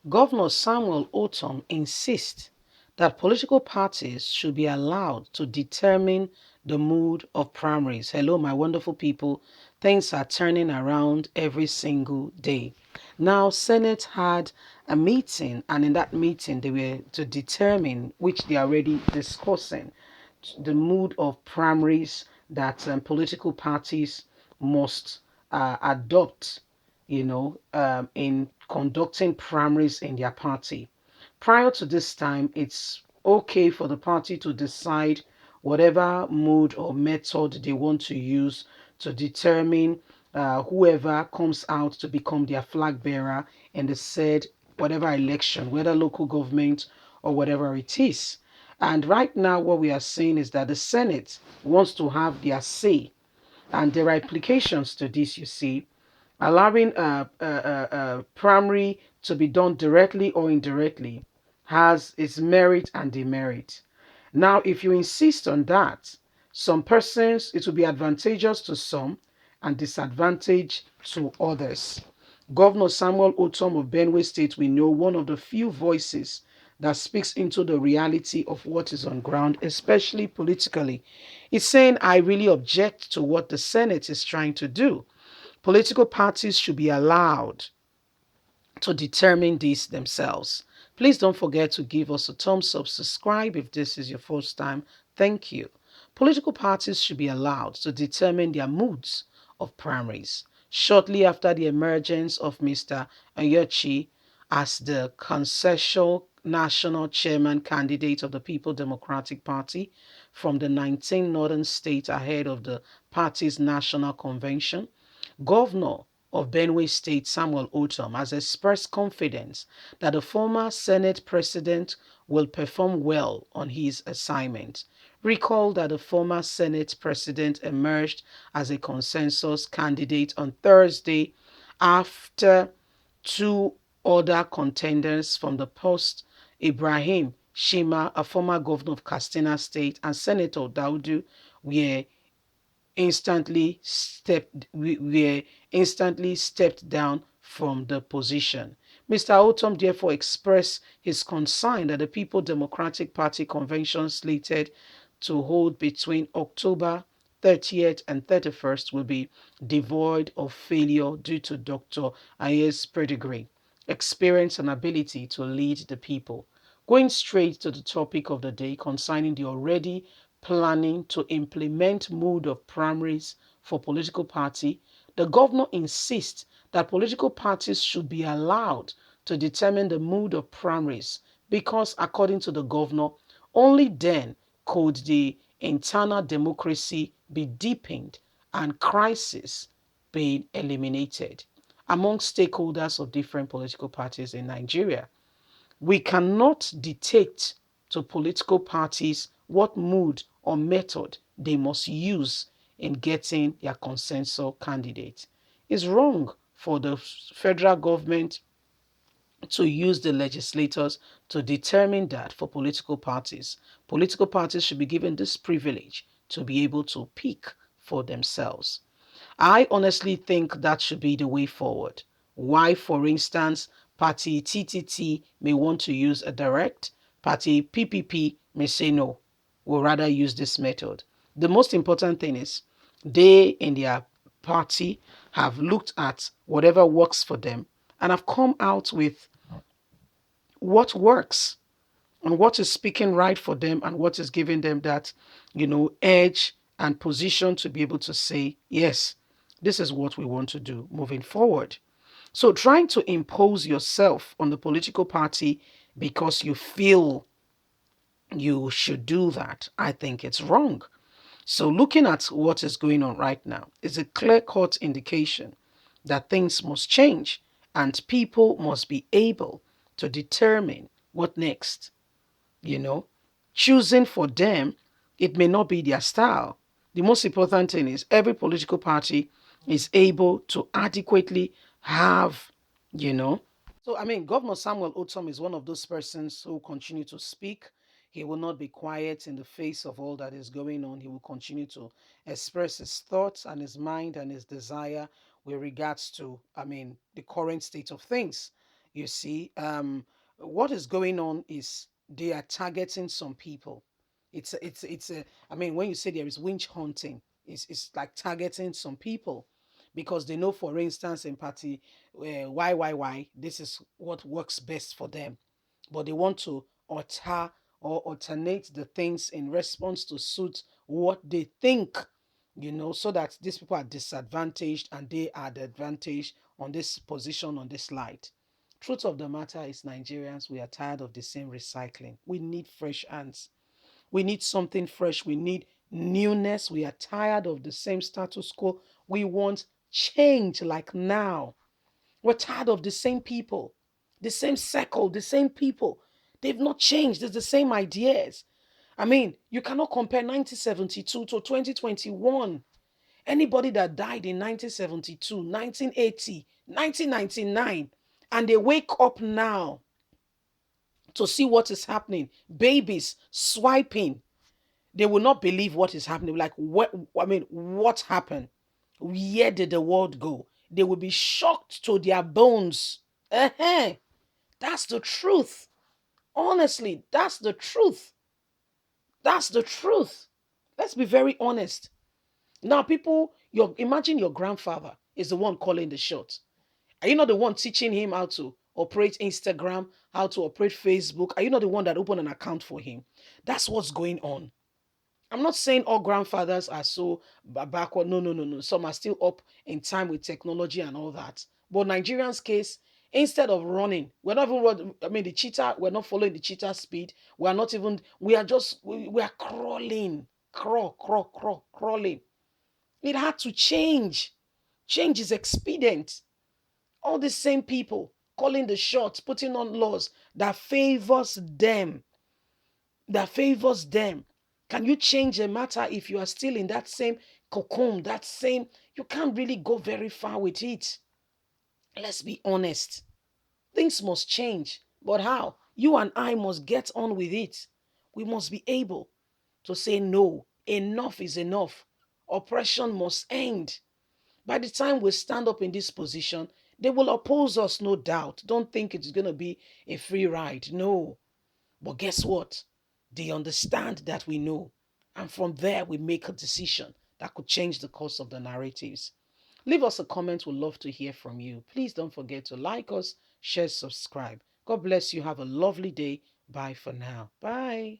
Governor Samuel Ortom insists that political parties should be allowed to determine the mood of primaries. Hello, my wonderful people. Things are turning around every single day. Now, Senate had a meeting, and in that meeting, they were to determine, which they are already discussing, the mood of primaries that political parties must adopt, in conducting primaries in their party. Prior to this time, it's okay for the party to decide whatever mode or method they want to use to determine whoever comes out to become their flag bearer in the said whatever election, whether local government or whatever it is. And right now, what we are seeing is that the Senate wants to have their say, and there are implications to this, you see, allowing primary to be done directly or indirectly has its merit and demerit. Now, if you insist on that, some persons, it will be advantageous to some and disadvantage to others. Governor Samuel Ortom of Benue State, we know, one of the few voices that speaks into the reality of what is on ground, especially politically. Is saying, I really object to what the Senate is trying to do. Political parties should be allowed to determine this themselves. Please don't forget to give us a thumbs up, subscribe if this is your first time. Thank you. Political parties should be allowed to determine their moods of primaries. Shortly after the emergence of Mr. Ayochi as the consensual national chairman candidate of the People Democratic Party from the 19 northern states ahead of the party's national convention, Governor of Benue State Samuel Ortom has expressed confidence that the former Senate President will perform well on his assignment. Recall that the former Senate President emerged as a consensus candidate on Thursday after two other contenders from the post, Ibrahim Shima, a former governor of Katsina State, and Senator Daudu, were instantly stepped down from the position. Mr. Otom therefore expressed his concern that the People Democratic Party convention slated to hold between October 30th and 31st will be devoid of failure due to Dr. Ayer's pedigree, experience, and ability to lead the people. Going straight to the topic of the day concerning the already planning to implement mode of primaries for political party, the governor insists that political parties should be allowed to determine the mood of primaries because, according to the governor, only then could the internal democracy be deepened and crisis be eliminated among stakeholders of different political parties in Nigeria. We cannot dictate to political parties what mood or method they must use in getting their consensus candidate. It's wrong for the federal government to use the legislators to determine that for political parties. Political parties should be given this privilege to be able to pick for themselves. I honestly think that should be the way forward. Why, for instance, party TTT may want to use a direct, party PPP may say no, we'll rather use this method. The most important thing is they in their party have looked at whatever works for them and have come out with what works and what is speaking right for them and what is giving them that, edge and position to be able to say, yes, this is what we want to do moving forward. So trying to impose yourself on the political party because you feel you should do that, I think it's wrong. So looking at what is going on right now is a clear-cut indication that things must change and people must be able to determine what next. you know, Choosing for them, it may not be their style. The most important thing is every political party is able to adequately have, you know. So, I mean, Governor Samuel Otom is one of those persons who continue to speak. He will not be quiet in the face of all that is going on. He will continue to express his thoughts and his mind and his desire with regards to, the current state of things. You see, what is going on is they are targeting some people. It's a. I mean, when you say there is witch hunting, it's like targeting some people because they know, for instance, in party, why, this is what works best for them, but they want to alter or alternate the things in response to suit what they think, so that these people are disadvantaged and they are the advantage on this position, on this light. Truth of the matter is, Nigerians, we are tired of the same recycling. We need fresh hands. We need something fresh. We need newness. We are tired of the same status quo. We want change like now. We're tired of the same people, the same circle, the same people. They've not changed. It's the same ideas. I mean, you cannot compare 1972 to 2021. Anybody that died in 1972, 1980, 1999, and they wake up now to see what is happening, babies swiping, they will not believe what is happening. Like, what? I mean, what happened? Where did the world go? They will be shocked to their bones. That's the truth. Honestly, that's the truth. That's the truth. Let's be very honest. Now, people, imagine your grandfather is the one calling the shots. Are you not the one teaching him how to operate Instagram, how to operate Facebook? Are you not the one that opened an account for him? That's what's going on. I'm not saying all grandfathers are so backward. No, no, no, no. Some are still up in time with technology and all that. But Nigerians' case, instead of running, we're not even running. I mean, the cheetah, we're not following the cheetah speed. We are not even, we are just, we are crawling. Crawling. It had to change. Change is expedient. All the same people calling the shots, putting on laws that favors them, that favors them. Can you change a matter if you are still in that same cocoon, that same, you can't really go very far with it. Let's be honest. Things must change. But how? You and I must get on with it. We must be able to say no. Enough is enough. Oppression must end. By the time we stand up in this position, they will oppose us, no doubt. Don't think it's going to be a free ride. No. But guess what? They understand that we know. And from there, we make a decision that could change the course of the narratives. Leave us a comment. We'd love to hear from you. Please don't forget to like us, share, subscribe. God bless you. Have a lovely day. Bye for now. Bye.